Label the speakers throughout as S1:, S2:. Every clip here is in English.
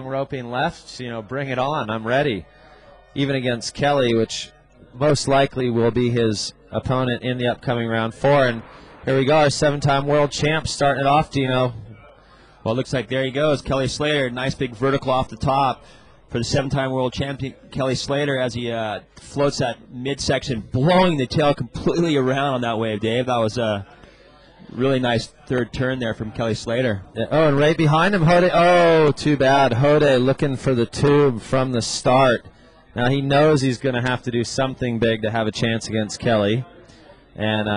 S1: roping left, bring it on. I'm ready. Even against Kelly, which most likely will be his opponent in the upcoming round 4. And here we go, our 7-time world champ starting it off, Dino.
S2: Well, it looks like there he goes, Kelly Slater. Nice big vertical off the top for the 7-time world champion, Kelly Slater, as he floats that midsection, blowing the tail completely around on that wave, Dave. That was a really nice third turn there from Kelly Slater.
S1: Yeah, oh, and right behind him, Hodei. Oh, too bad. Hodei looking for the tube from the start. Now he knows he's going to have to do something big to have a chance against Kelly. And,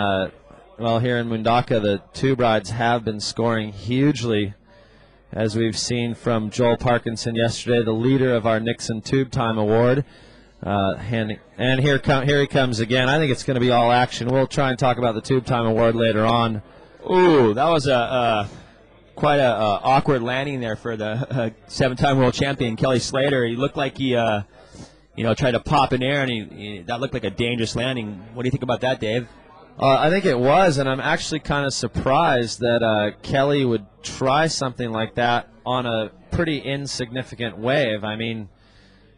S1: well, here in Mundaka, the tube rides have been scoring hugely, as we've seen from Joel Parkinson yesterday, the leader of our Nixon Tube Time Award. And here he comes again. I think it's going to be all action. We'll try and talk about the Tube Time Award later on.
S2: Ooh, that was quite a awkward landing there for the 7-time world champion Kelly Slater. He looked like he tried to pop in air, and that looked like a dangerous landing. What do you think about that, Dave?
S1: I think it was, and I'm actually kind of surprised that Kelly would try something like that on a pretty insignificant wave. I mean,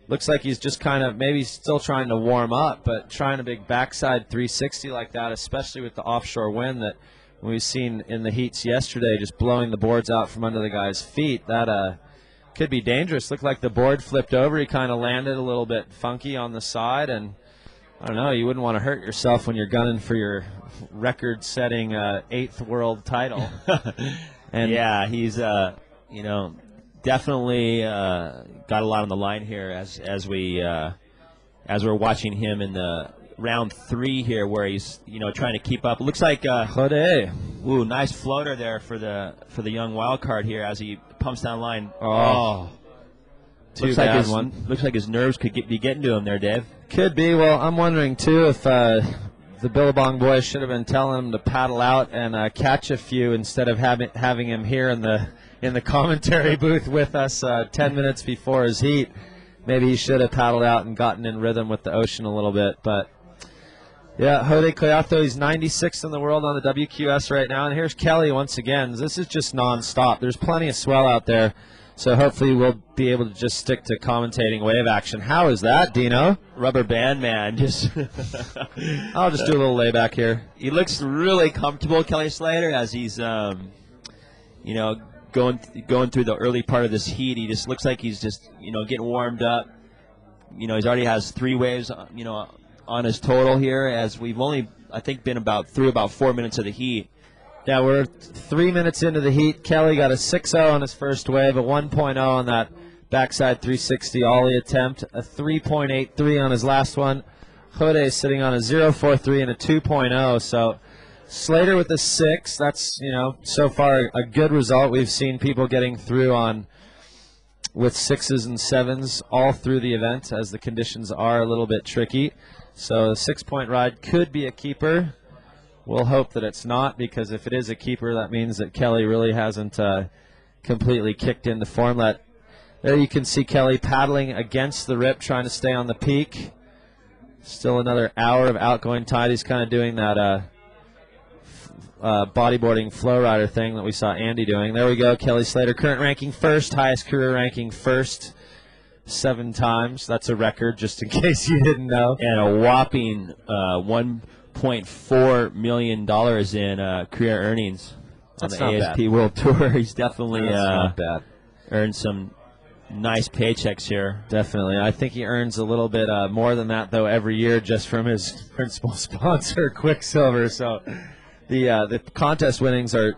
S1: looks like he's just kind of maybe still trying to warm up, but trying a big backside 360 like that, especially with the offshore wind that we've seen in the heats yesterday, just blowing the boards out from under the guy's feet, that could be dangerous. Looked like the board flipped over. He kind of landed a little bit funky on the side, and I don't know, you wouldn't want to hurt yourself when you're gunning for your record-setting 8th world title.
S2: And yeah, he's definitely got a lot on the line here as we're watching him in the round 3 here, where he's trying to keep up. It looks like
S1: Hodei.
S2: Ooh, nice floater there for the young wild card here as he pumps down line.
S1: Too bad one.
S2: Looks like his nerves could be getting to him there, Dave.
S1: Could be. Well, I'm wondering too if the Billabong boys should have been telling him to paddle out and catch a few instead of having him here in the commentary booth with us 10 minutes before his heat. Maybe he should have paddled out and gotten in rhythm with the ocean a little bit. But yeah, Hodei Collazo, he's 96th in the world on the WQS right now. And here's Kelly once again. This is just nonstop. There's plenty of swell out there. So hopefully we'll be able to just stick to commentating wave action. How is that, Dino?
S2: Rubber band man. Just
S1: I'll just do a little layback here.
S2: He looks really comfortable, Kelly Slater, as he's going through the early part of this heat. He just looks like he's just getting warmed up. He's already has 3 waves on his total here, as we've only I think been through about 4 minutes of the heat.
S1: Yeah, we're 3 minutes into the heat. Kelly got a 6.0 on his first wave, a 1.0 on that backside 360 ollie attempt, a 3.83 on his last one. Hodei sitting on a 0.43 and a 2.0. So Slater with a 6. That's, so far a good result. We've seen people getting through with 6s and 7s all through the event, as the conditions are a little bit tricky. So a 6-point ride could be a keeper. We'll hope that it's not, because if it is a keeper, that means that Kelly really hasn't completely kicked into form. There you can see Kelly paddling against the rip, trying to stay on the peak. Still another hour of outgoing tide. He's kind of doing that bodyboarding flow rider thing that we saw Andy doing. There we go, Kelly Slater, current ranking first, highest career ranking first, 7 times. That's a record, just in case you didn't know.
S2: And a whopping $1.4 million in career earnings on the ASP World Tour. He's definitely earned some nice paychecks here.
S1: Definitely. I think he earns a little bit more than that, though, every year just from his principal sponsor, Quicksilver. So the contest winnings are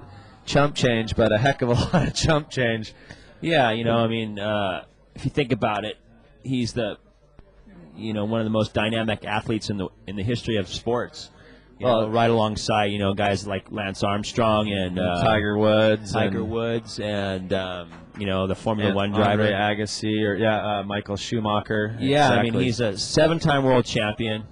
S1: chump change, but a heck of a lot of chump change.
S2: Yeah, if you think about it, he's one of the most dynamic athletes in the history of sports. Right alongside guys like Lance Armstrong and
S1: Tiger Woods,
S2: and the Formula One driver
S1: Andre Agassi, or Michael Schumacher.
S2: Yeah,
S1: exactly.
S2: I mean, he's a 7-time world champion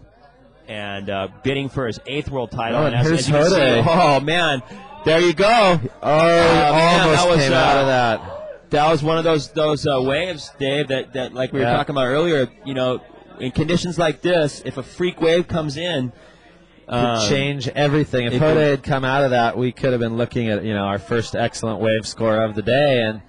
S2: and bidding for his 8th world title.
S1: And here's Hodei.
S2: Oh man, there you go.
S1: Almost came out of that.
S2: That was one of those waves, Dave, that like we were talking about earlier. In conditions like this, if a freak wave comes in,
S1: could change everything. If Hodei had come out of that, we could have been looking at our first excellent wave score of the day. And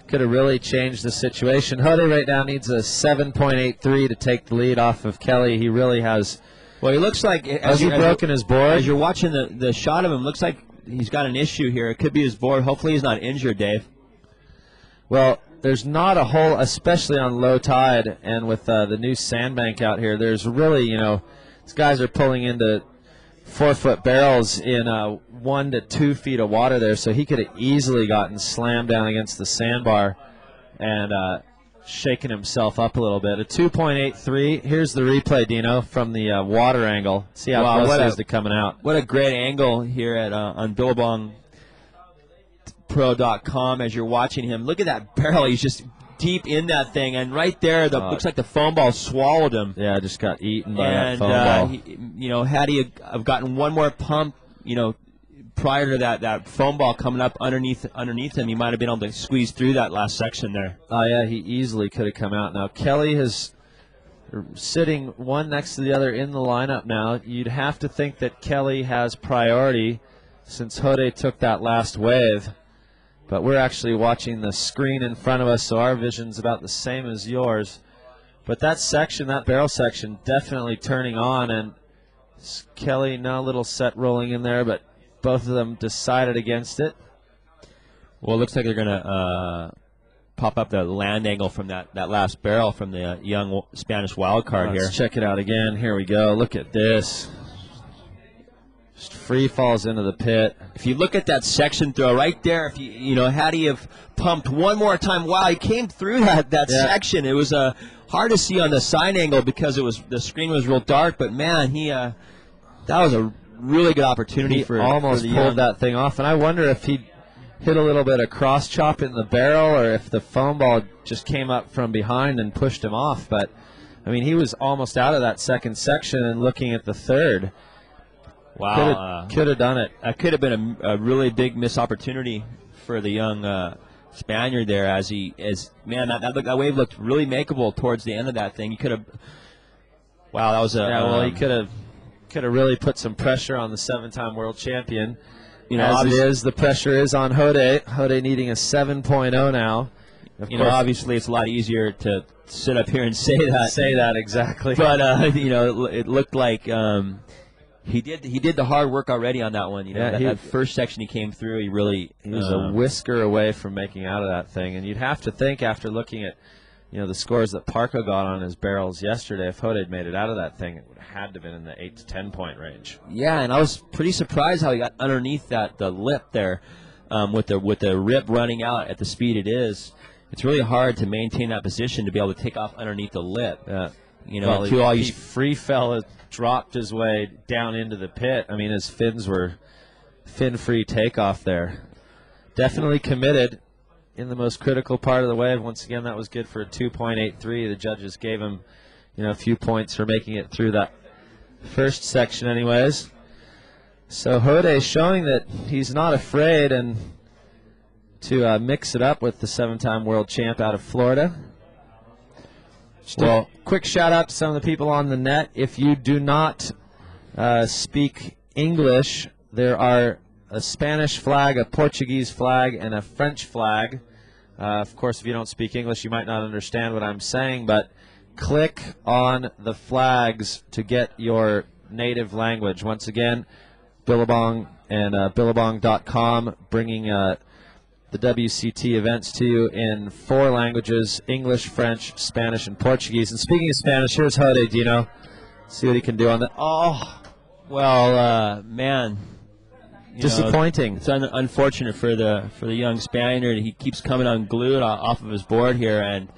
S1: could have really changed the situation. Hodei right now needs a 7.83 to take the lead off of Kelly. He really has.
S2: Well, he looks like
S1: Has he broken his board?
S2: As you're watching the shot of him, looks like he's got an issue here. It could be his board. Hopefully he's not injured, Dave.
S1: Well, there's not a whole, especially on low tide and with the new sandbank out here, there's really, these guys are pulling into 4-foot barrels in 1 to 2 feet of water there, so he could have easily gotten slammed down against the sandbar and shaken himself up a little bit. A 2.83. Here's the replay, Dino, from the water angle. See how close it is to coming out.
S2: What a great angle here at on BillabongPro.com as you're watching him. Look at that barrel. He's just deep in that thing, and right there, looks like the foam ball swallowed him.
S1: Yeah, just got eaten by that foam ball.
S2: Had he have gotten one more pump, prior to that foam ball coming up underneath him, he might have been able to squeeze through that last section there.
S1: Oh, yeah, he easily could have come out. Now, Kelly is sitting one next to the other in the lineup now. You'd have to think that Kelly has priority since Hodei took that last wave. But we're actually watching the screen in front of us, so our vision's about the same as yours. But that section, that barrel section, definitely turning on. And Kelly, now a little set rolling in there, but both of them decided against it.
S2: Well, it looks like they're going to pop up the land angle from that last barrel from the young Spanish wild card here.
S1: Let's check it out again. Here we go. Look at this. Just free falls into the pit.
S2: If you look at that section throw right there, if had he have pumped one more time, wow, he came through that section. It was hard to see on the side angle because the screen was real dark. But man, that was a really good opportunity for
S1: almost pulled that thing off. And I wonder if he hit a little bit of cross chop in the barrel or if the foam ball just came up from behind and pushed him off. But I mean, he was almost out of that second section and looking at the third.
S2: Wow,
S1: could have done it.
S2: That could have been a really big missed opportunity for the young Spaniard there. That wave looked really makeable towards the end of that thing. He could have. Wow, that was a.
S1: He could have really put some pressure on the 7-time world champion. The pressure is on Hodei. Hodei needing a 7.0 now.
S2: Obviously it's a lot easier to sit up here and say that.
S1: Say that exactly.
S2: But it looked like. He did the hard work already on that one. That first section he came through, he was
S1: a whisker away from making out of that thing. And you'd have to think after looking at, the scores that Parco got on his barrels yesterday, if Hodei had made it out of that thing, it would have had to have been in the 8 to 10 point range.
S2: Yeah, and I was pretty surprised how he got underneath the lip there, with the rip running out at the speed it is. It's really hard to maintain that position to be able to take off underneath the lip.
S1: He free fell. Dropped his way down into the pit. I mean, his fins were fin-free takeoff there. Definitely committed in the most critical part of the wave. Once again, that was good for a 2.83. The judges gave him, a few points for making it through that first section anyways. So Hodei showing that he's not afraid and to mix it up with the 7-time world champ out of Florida. Well, quick shout out to some of the people on the net. If you do not speak English, there are a Spanish flag, a Portuguese flag, and a French flag. Of course, if you don't speak English, you might not understand what I'm saying, but click on the flags to get your native language. Once again, Billabong and Billabong.com bringing the WCT events to you in 4 languages: English, French, Spanish, and Portuguese. And speaking of Spanish, here's Hodei, Dino. See what he can do on that.
S2: Oh, well, man.
S1: Disappointing.
S2: It's unfortunate for the young Spaniard. He keeps coming unglued off of his board here, and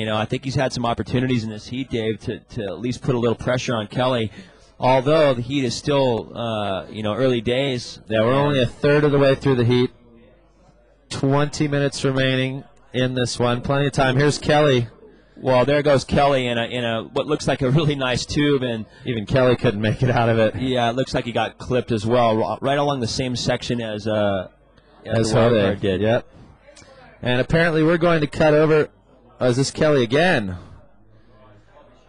S2: I think he's had some opportunities in this heat, Dave, to at least put a little pressure on Kelly. Although the heat is still, early days.
S1: Yeah, we're only a third of the way through the heat. 20 minutes remaining in this one. Plenty of time. Here's Kelly.
S2: Well, there goes Kelly in a what looks like a really nice tube, and
S1: even Kelly couldn't make it out of it.
S2: Yeah, it looks like he got clipped as well, right along the same section as
S1: Hodei
S2: did.
S1: Yep. And apparently we're going to cut over. Oh, is this Kelly again?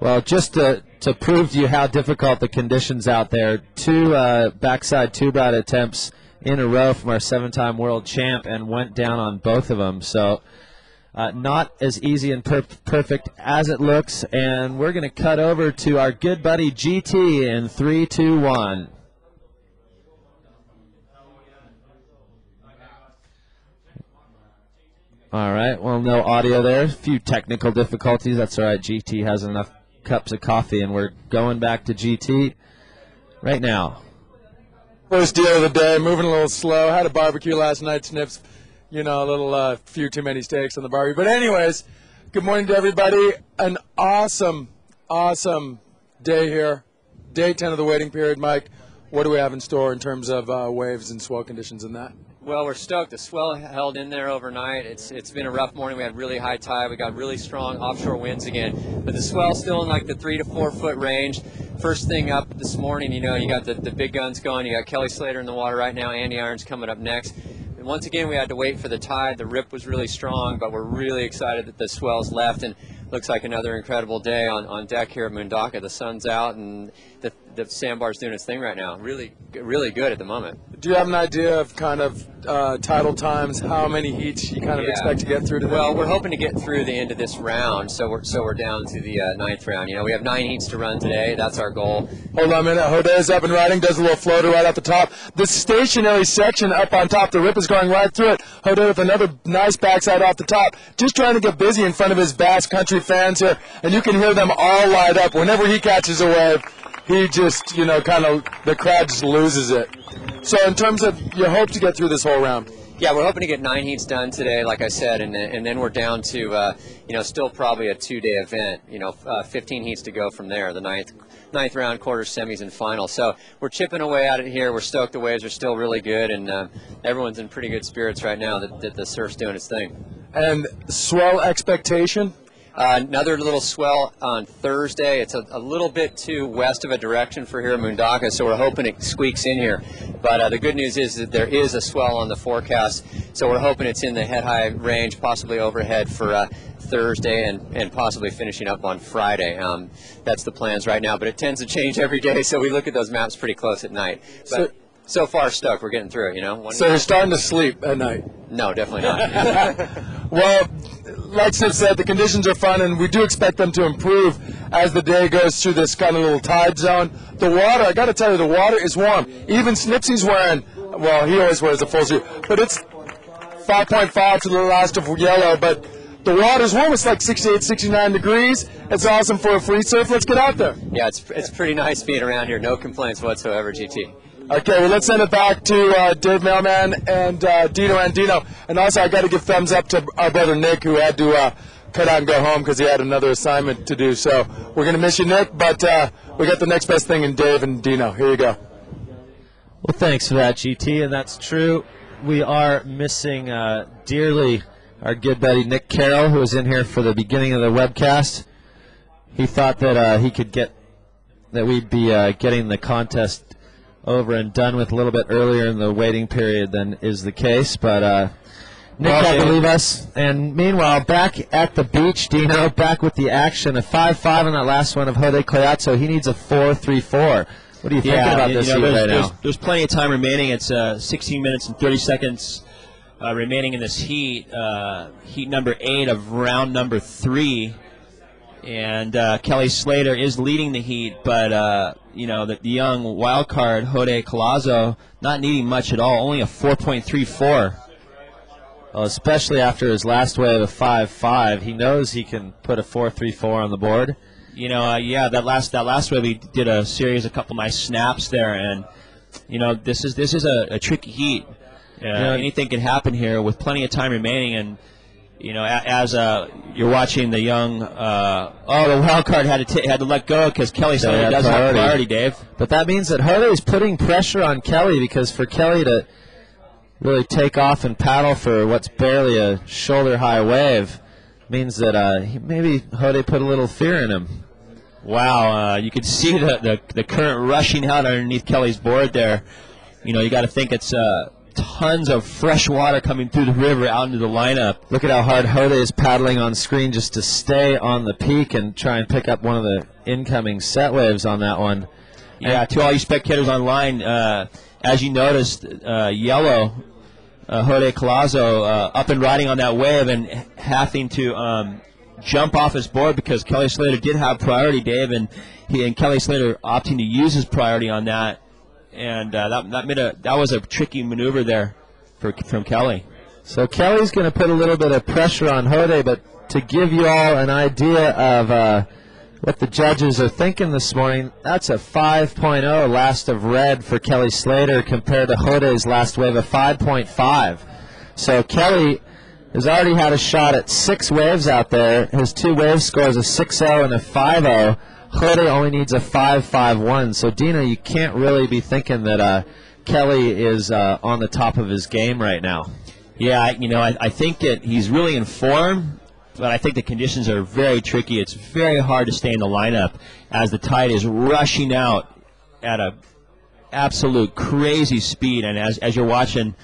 S1: Well, just to prove to you how difficult the conditions out there, 2 backside tube ride attempts in a row from our 7-time world champ and went down on both of them. So not as easy and perfect as it looks. And we're going to cut over to our good buddy GT in 3, 2, 1. All right, well, no audio there. A few technical difficulties. That's all right. GT has enough cups of coffee, and we're going back to GT right now.
S3: First deal of the day, moving a little slow. Had a barbecue last night, Snips. You know, a little few too many steaks on the barbie. But anyways, good morning to everybody. An awesome, awesome day here. Day 10 of the waiting period. Mike, what do we have in store in terms of waves and swell conditions and that?
S4: Well, we're stoked. The swell held in there overnight. It's been a rough morning. We had really high tide. We got really strong offshore winds again. But the swell's still in like the 3 to 4 foot range. First thing up this morning, you know, you got the big guns going. You got Kelly Slater in the water right now. Andy Irons coming up next. And once again, we had to wait for the tide. The rip was really strong, but we're really excited that the swell's left. And looks like another incredible day on deck here at Mundaka. The sun's out, and the sandbar's doing its thing right now. Really, really good at the moment.
S3: Do you have an idea of kind of tidal times, how many heats you kind of expect to get through today?
S4: Well, we're hoping to get through the end of this round, so we're down to the 9th round. You know, we have 9 heats to run today. That's our goal.
S3: Hold on a minute. Hodei is up and riding, does a little floater right at the top. The stationary section up on top, the rip is going right through it. Hodei with another nice backside off the top. Just trying to get busy in front of his Basque Country fans here, and you can hear them all light up. Whenever he catches a wave, he just, you know, kind of, the crowd just loses it. So in terms of, you hope to get through this whole round?
S4: Yeah, we're hoping to get 9 heats done today, like I said, and then we're down to, you know, still probably a 2-day event. You know, 15 heats to go from there, the ninth round, quarters, semis, and finals. So we're chipping away at it here. We're stoked. The waves are still really good, and everyone's in pretty good spirits right now that the surf's doing its thing.
S3: And swell expectation?
S4: Another little swell on Thursday. It's a little bit too west of a direction for here at Mundaka, so we're hoping it squeaks in here. But the good news is that there is a swell on the forecast, so we're hoping it's in the head-high range, possibly overhead for Thursday and possibly finishing up on Friday. That's the plans right now, but it tends to change every day, so we look at those maps pretty close at night. But so far, stoked. We're getting through it, you know.
S3: So you're starting to sleep at night?
S4: No, definitely not.
S3: Well, like Steve said, the conditions are fun, and we do expect them to improve as the day goes through this kind of little tide zone. The water, I got to tell you, the water is warm. Even Snipsy's wearing, well, he always wears a full suit, but it's 5.5 to the last of yellow, but the water's warm. It's like 68, 69 degrees. It's awesome for a free surf. Let's get out there.
S4: Yeah, it's pretty nice being around here. No complaints whatsoever, GT.
S3: Okay, well, let's send it back to Dave Mailman and Dino Andino. And also, I got to give thumbs up to our brother Nick, who had to cut out and go home because he had another assignment to do. So we're going to miss you, Nick, but we got the next best thing in Dave and Dino. Here you go.
S1: Well, thanks for that, GT, and that's true. We are missing dearly our good buddy Nick Carroll, who was in here for the beginning of the webcast. He thought that he could get that we'd be getting the contest over and done with a little bit earlier in the waiting period than is the case, but Nick can't believe us. And meanwhile, back at the beach, Dino, back with the action, a 5-5 on that last one of Hodei Collazo. He needs a 4-3-4. What are you thinking about this heat right now?
S2: There's plenty of time remaining. It's 16 minutes and 30 seconds remaining in this heat. Heat number 8 of round number 3. And Kelly Slater is leading the heat, but you know, the young wild card Hodei Collazo not needing much at all, only a 4.34.
S1: Well, especially after his last wave of 5-5, he knows he can put a 4-3-4 on the board.
S2: You know, yeah, that last wave he did a series, a couple nice snaps there, and you know, this is a tricky heat. Anything can happen here with plenty of time remaining, and you know, as you're watching the young, the wild card had to let go because Kelly Slater does have priority, Dave.
S1: But that means that Hodei is putting pressure on Kelly, because for Kelly to really take off and paddle for what's barely a shoulder-high wave means that maybe Hodei put a little fear in him.
S2: Wow, you can see the current rushing out underneath Kelly's board there. You know, you got to think it's tons of fresh water coming through the river out into the lineup.
S1: Look at how hard Hodei is paddling on screen just to stay on the peak and try and pick up one of the incoming set waves on that one.
S2: Yeah, to all you spectators online, as you noticed, yellow, Hodei Collazo, up and riding on that wave and having to jump off his board because Kelly Slater did have priority, Dave, and Kelly Slater opting to use his priority on that, and that was a tricky maneuver there from Kelly.
S1: So Kelly's going to put a little bit of pressure on Hodei, but to give you all an idea of what the judges are thinking this morning, that's a 5.0 last of red for Kelly Slater compared to Hodei's last wave of 5.5. So Kelly has already had a shot at 6 waves out there. His 2 wave scores a 6.0 and a 5.0. Hodei only needs a 5.51. So Dina, you can't really be thinking that Kelly is on the top of his game right now.
S2: Yeah, I think that he's really in form, but I think the conditions are very tricky. It's very hard to stay in the lineup as the tide is rushing out at a absolute crazy speed. And as you're watching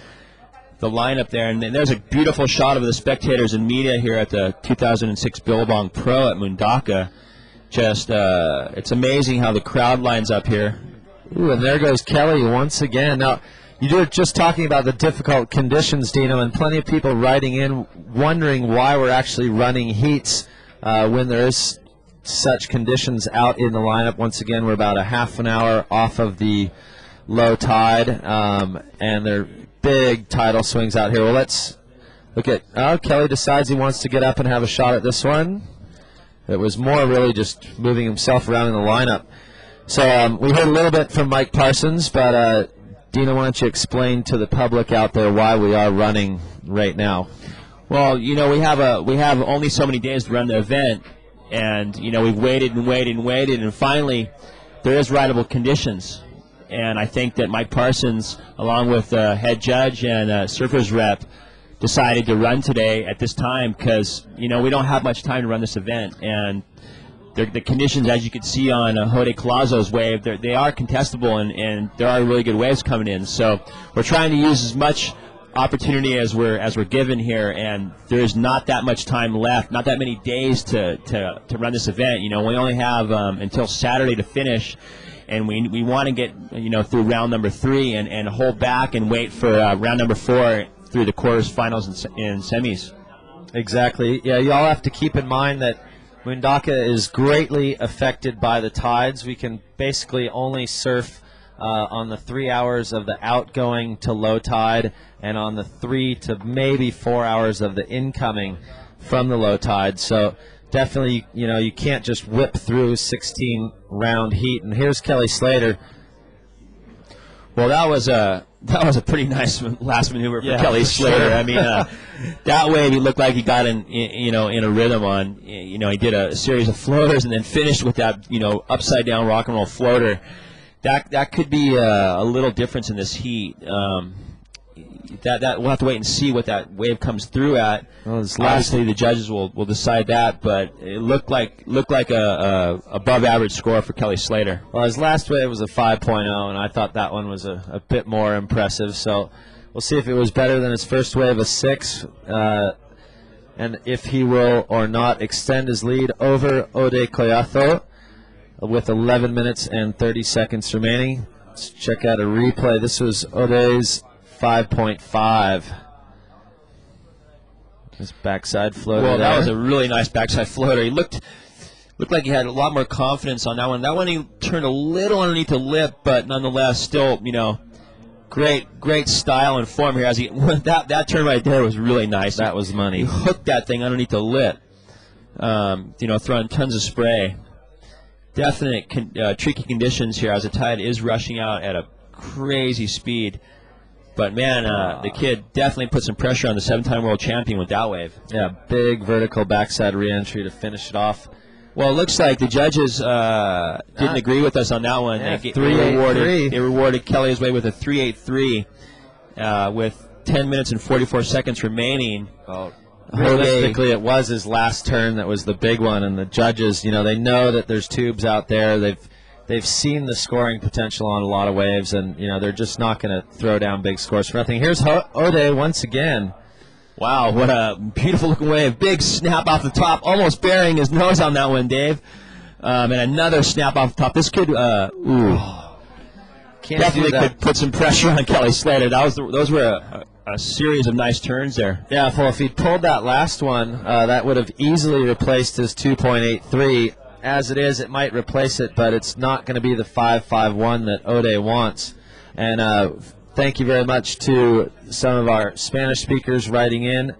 S2: the lineup there, and there's a beautiful shot of the spectators and media here at the 2006 Billabong Pro at Mundaka. Just it's amazing how the crowd lines up here.
S1: Ooh, and there goes Kelly once again. Now, you were just talking about the difficult conditions, Dino, and plenty of people writing in wondering why we're actually running heats when there is such conditions out in the lineup. Once again, we're about a half an hour off of the low tide, and there are big tidal swings out here. Well, let's look at Kelly decides he wants to get up and have a shot at this one. It was more really just moving himself around in the lineup. So we heard a little bit from Mike Parsons, but Dina, why don't you explain to the public out there why we are running right now?
S2: Well, we have only so many days to run the event, and we've waited and waited and waited, and finally there is rideable conditions. And I think that Mike Parsons, along with head judge and surfers rep, decided to run today at this time because we don't have much time to run this event, and the conditions, as you can see on Hodei Collazo's wave, they are contestable, and there are really good waves coming in. So we're trying to use as much opportunity as we're given here, and there is not that much time left, not that many days to run this event. We only have until Saturday to finish, and we want to get through round number 3 and hold back and wait for round number 4 through the quarters, finals, and semis.
S1: Exactly. Yeah, you all have to keep in mind that Mundaka is greatly affected by the tides. We can basically only surf on the 3 hours of the outgoing to low tide and on the 3 to maybe 4 hours of the incoming from the low tide. So definitely, you can't just whip through 16-round heat. And here's Kelly Slater.
S2: Well, that was a pretty nice last maneuver for Kelly Slater.
S1: Sure.
S2: I mean, that wave he looked like he got in a rhythm on. He did a series of floaters and then finished with that upside down rock and roll floater. That could be a little difference in this heat. That we'll have to wait and see what that wave comes through at.
S1: Well,
S2: obviously, the judges will decide that, but it looked like a above average score for Kelly Slater.
S1: Well, his last wave was a 5.0, and I thought that one was a bit more impressive. So we'll see if it was better than his first wave of 6, and if he will or not extend his lead over Hodei Collazo with 11 minutes and 30 seconds remaining. Let's check out a replay. This was Hodei's 5.5. His backside floater.
S2: Well, that
S1: there
S2: was a really nice backside floater. He looked like he had a lot more confidence on that one. That one he turned a little underneath the lip, but nonetheless, still, great style and form here. As that turn right there was really nice.
S1: That was money.
S2: He hooked that thing underneath the lip. Throwing tons of spray. Definite tricky conditions here as the tide is rushing out at a crazy speed. But, man, the kid definitely put some pressure on the 7-time world champion with that wave.
S1: Yeah, big vertical backside reentry to finish it off.
S2: Well, it looks like the judges didn't agree with us on that one.
S1: Yeah,
S2: They rewarded Kelly's wave with a 3.83 with 10 minutes and 44 seconds remaining.
S1: Realistically, it was his last turn that was the big one, and the judges, they know that there's tubes out there. They've seen the scoring potential on a lot of waves, and they're just not going to throw down big scores for nothing. Here's Hodei once again.
S2: Wow, what a beautiful looking wave! Big snap off the top, almost burying his nose on that one, Dave. And another snap off the top. This could,
S1: Can't
S2: definitely
S1: do that.
S2: could put some pressure on Kelly Slater. Those were a series of nice turns there.
S1: Yeah, well, if he'd pulled that last one, that would have easily replaced his 2.83. As it is, it might replace it, but it's not going to be the 5.51 that Hodei wants. And thank you very much to some of our Spanish speakers writing in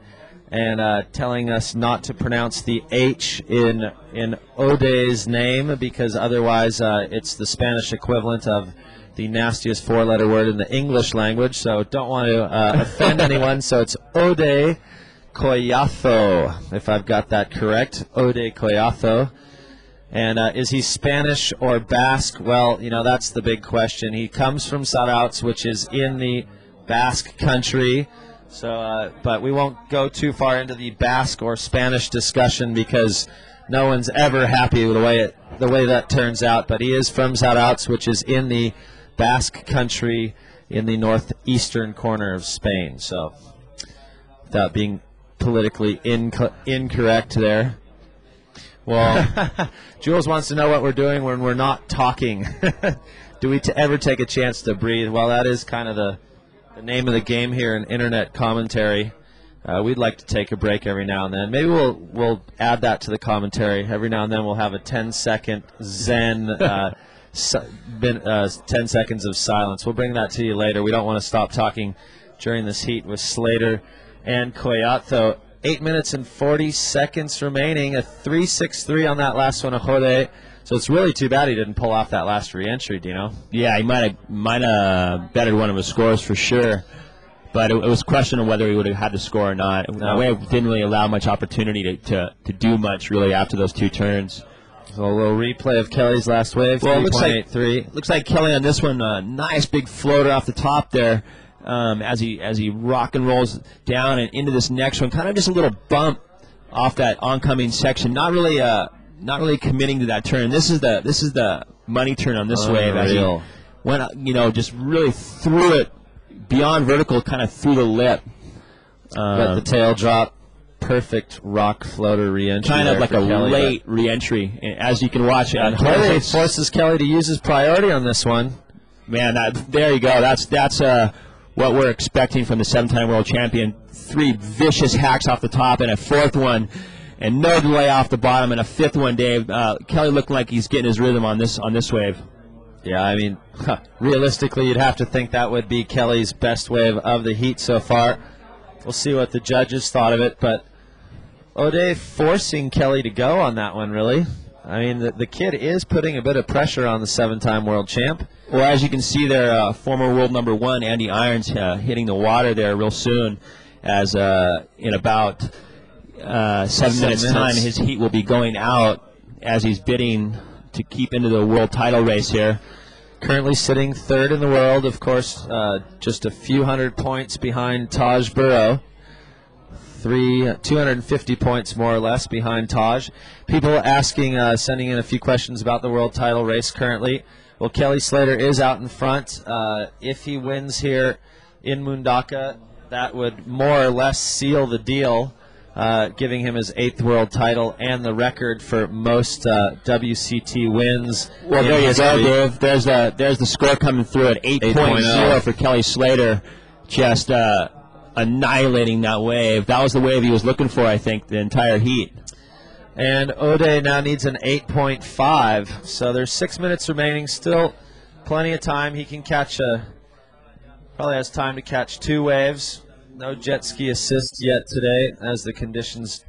S1: and telling us not to pronounce the H in Hodei's name, because otherwise it's the Spanish equivalent of the nastiest four-letter word in the English language. So don't want to offend anyone. So it's Hodei Collazo, if I've got that correct. Hodei Collazo. And is he Spanish or Basque? Well, that's the big question. He comes from Zarautz, which is in the Basque country. So, but we won't go too far into the Basque or Spanish discussion because no one's ever happy with the way that turns out. But he is from Zarautz, which is in the Basque country in the northeastern corner of Spain. So, without being politically incorrect there. Well, Jules wants to know what we're doing when we're not talking. Do we ever take a chance to breathe? Well, that is kind of the name of the game here in internet commentary. We'd like to take a break every now and then. Maybe we'll add that to the commentary. Every now and then we'll have a 10-second zen, 10 seconds of silence. We'll bring that to you later. We don't want to stop talking during this heat with Slater and Collazo. 8 minutes and 40 seconds remaining. A 3.63 on that last one of Hodei. So it's really too bad he didn't pull off that last re-entry, Dino. Yeah, he might have bettered one of his scores for sure. But it was a question of whether he would have had to score or not.
S2: No. It didn't really allow much opportunity to do much really after those two turns.
S1: So a little replay of Kelly's last wave.
S2: Well,
S1: 3.83.
S2: Looks like Kelly on this one, nice big floater off the top there. As he rock and rolls down and into this next one, kind of just a little bump off that oncoming section. Not really committing to that turn. This is the money turn on this wave. As he went, just really threw it beyond vertical, kind of through the lip.
S1: Got the tail drop. Perfect rock floater re-entry.
S2: Kind of like a
S1: Kelly,
S2: late re-entry, as you can watch.
S1: And Hodei forces Kelly to use his priority on this one.
S2: Man, there you go. That's what we're expecting from the 7-time world champion. 3 vicious hacks off the top and a 4th one, and no delay off the bottom, and a 5th one, Dave. Kelly looking like he's getting his rhythm on this wave.
S1: Yeah, I mean, realistically, you'd have to think that would be Kelly's best wave of the heat so far. We'll see what the judges thought of it, but Hodei forcing Kelly to go on that one, really. I mean, the kid is putting a bit of pressure on the 7-time world champ.
S2: Well, as you can see there, former world number 1, Andy Irons, hitting the water there real soon, as in about 7 minutes' time, his heat will be going out as he's bidding to keep into the world title race here.
S1: Currently sitting 3rd in the world, of course, just a few hundred points behind Taj Burrow. 250 points more or less behind Taj. People asking, sending in a few questions about the world title race currently. Well, Kelly Slater is out in front. If he wins here in Mundaka, that would more or less seal the deal, giving him his 8th world title and the record for most WCT wins.
S2: Well, there you go, Dave. There's the score coming through at 8.0 for Kelly Slater. Just annihilating that wave. That was the wave he was looking for, I think, the entire heat.
S1: And Hodei now needs an 8.5. So there's 6 minutes remaining. Still plenty of time. He can catch probably has time to catch 2 waves. No jet ski assist yet today, as the conditions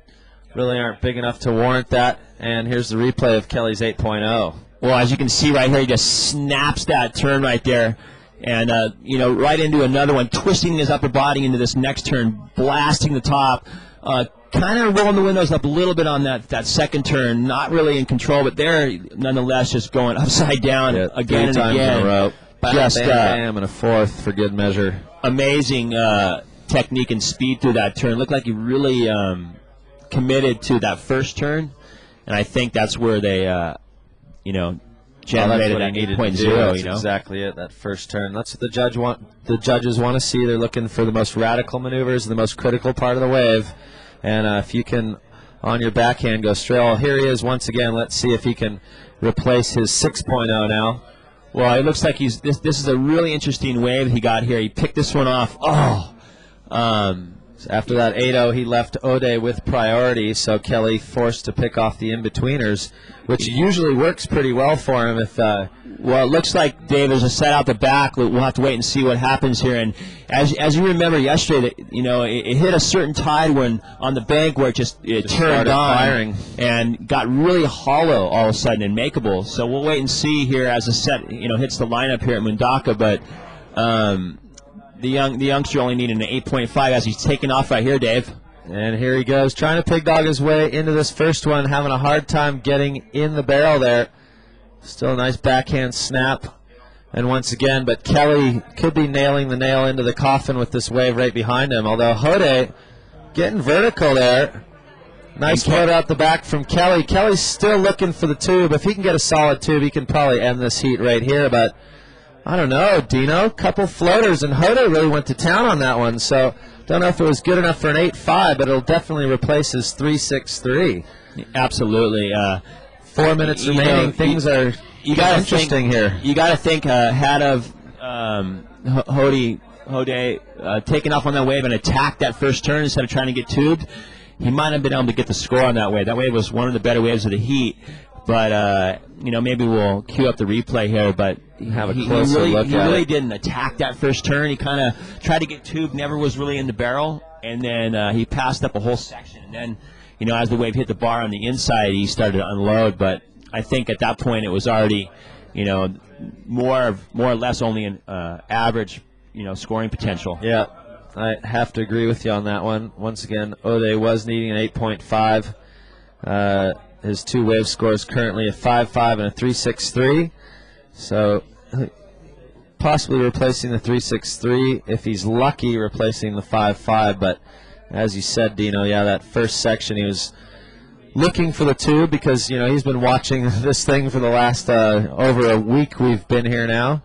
S1: really aren't big enough to warrant that. And here's the replay of Kelly's 8.0.
S2: Well, as you can see right here, he just snaps that turn right there. And, right into another one, twisting his upper body into this next turn, blasting the top, kind of rolling the windows up a little bit on that second turn, not really in control, but there, nonetheless, just going upside down again and again.
S1: In a row.
S2: Just
S1: bam, and a 4th for good measure.
S2: Amazing technique and speed through that turn. Looked like he really committed to that first turn, and I think that's where they, generated that 8.0.
S1: That's exactly it. That first turn. That's what the judges want to see. They're looking for the most radical maneuvers, the most critical part of the wave. And if you can, on your backhand, go straight. Oh, here he is once again. Let's see if he can replace his 6.0 now
S2: Well, it looks like this is a really interesting wave he got here. He picked this one off. Oh.
S1: After that 8-0, he left Hodei with priority, so Kelly forced to pick off the in-betweeners, which usually works pretty well for him.
S2: Well, it looks like, Dave, there's a set out the back. We'll have to wait and see what happens here. And as you remember yesterday, it hit a certain tide when on the bank where it turned on
S1: firing
S2: and got really hollow all of a sudden and makeable. So we'll wait and see here as the set hits the lineup here at Mundaka. But the youngster only needed an 8.5 as he's taking off right here, Dave.
S1: And here he goes, trying to pig dog his way into this first one, having a hard time getting in the barrel there. Still a nice backhand snap. And once again, but Kelly could be nailing the nail into the coffin with this wave right behind him. Although Hodei getting vertical there. Nice float out the back from Kelly. Kelly's still looking for the tube. If he can get a solid tube, he can probably end this heat right here. But I don't know, Dino. Couple floaters, and Hodei really went to town on that one. So don't know if it was good enough for an 8.5, but it'll definitely replace his 3.63.
S2: Absolutely.
S1: 4 minutes remaining. Things are interesting here.
S2: You got to think had of Hodei taking off on that wave and attacked that first turn instead of trying to get tubed, he might have been able to get the score on that wave. That wave was one of the better waves of the heat. But maybe we'll cue up the replay here. But
S1: have a closer look at it.
S2: He really didn't attack that first turn. He kind of tried to get tubed, never was really in the barrel, and then he passed up a whole section. And then, as the wave hit the bar on the inside, he started to unload. But I think at that point it was already, more or less only an average, scoring potential.
S1: Yeah, I have to agree with you on that one. Once again, Hodei was needing an 8.5. His two wave scores currently a 5.5 and a 3.63. So possibly replacing the 3.63. If he's lucky, replacing the 5.5. But as you said, Dino, yeah, that first section he was looking for the tube because, he's been watching this thing for the last over a week we've been here now.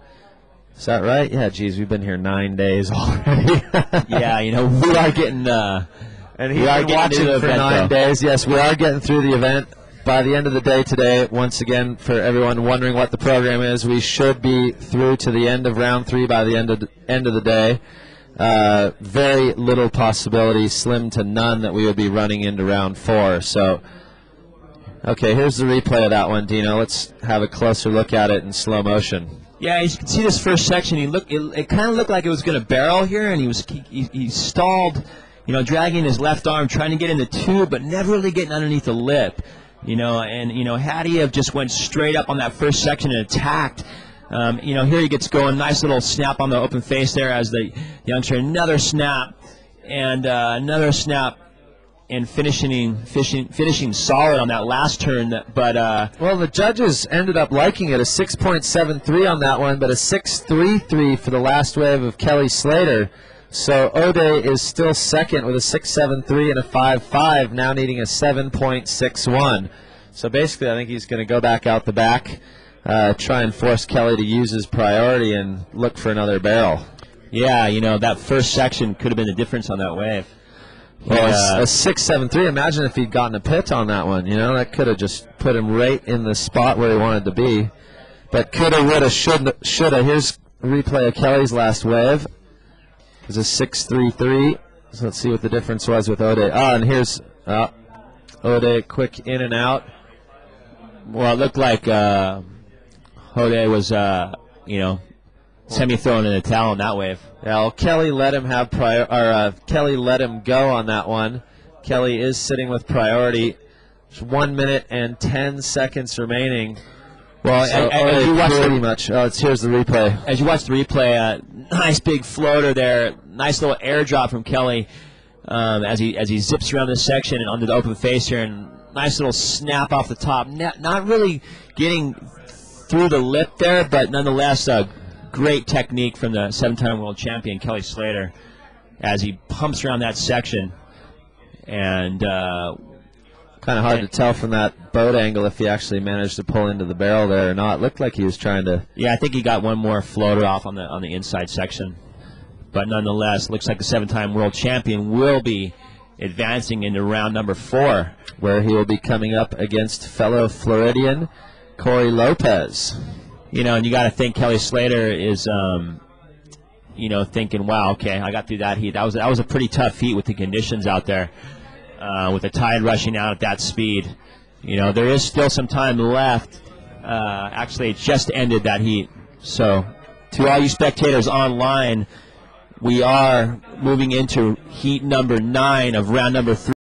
S1: Is that right? Yeah, geez, we've been here 9 days already.
S2: Yeah, we are getting...
S1: and we are watching for 9 days. Yes, we are getting through the event. By the end of the day today, once again, for everyone wondering what the program is, we should be through to the end of round 3 by the end of the day. Very little possibility, slim to none, that we would be running into round 4. So, okay, here's the replay of that one, Dino. Let's have a closer look at it in slow motion.
S2: Yeah, you can see this first section. It kind of looked like it was going to barrel here, and he stalled, dragging his left arm, trying to get in the tube, but never really getting underneath the lip. Had he have just went straight up on that first section and attacked, here he gets going. Nice little snap on the open face there as the youngster. Another snap and another snap, and finishing solid on that last turn.
S1: Well, the judges ended up liking it, a 6.73 on that one, but a 6.33 for the last wave of Kelly Slater. So Hodei is still second with a 6.73 and a 5.5, now needing a 7.61. So basically I think he's going to go back out the back, try and force Kelly to use his priority and look for another barrel.
S2: Yeah, that first section could have been the difference on that wave.
S1: Well, a 6.73, imagine if he'd gotten a pit on that one, that could have just put him right in the spot where he wanted to be. But coulda, woulda, shoulda. Here's a replay of Kelly's last wave. It's a 6.33. So let's see what the difference was with Hodei. And here's Hodei, quick in and out.
S2: Well, it looked like Hodei was, semi-throwing in the towel on that wave.
S1: Yeah, well, Kelly let him have Kelly let him go on that one. Kelly is sitting with priority. There's 1 minute and 10 seconds remaining.
S2: Well,
S1: so as you watch pretty much. Here's the replay.
S2: As you watch the replay, nice big floater there. Nice little airdrop from Kelly as he zips around this section and onto the open face here, and nice little snap off the top. Not really getting through the lip there, but nonetheless, great technique from the 7-time world champion Kelly Slater as he pumps around that section. And
S1: kind of hard to tell from that boat angle if he actually managed to pull into the barrel there or not. It looked like he was trying to.
S2: Yeah, I think he got one more floater off on the inside section. But nonetheless, looks like the 7-time world champion will be advancing into round number 4,
S1: where he will be coming up against fellow Floridian Corey Lopez.
S2: You know, and you got to think Kelly Slater is, you know, thinking, wow, okay, I got through that heat. That was a pretty tough heat with the conditions out there, with the tide rushing out at that speed. You know, there is still some time left. Actually, it just ended that heat. So, to all you spectators online, we are moving into heat number 9 of round number 3.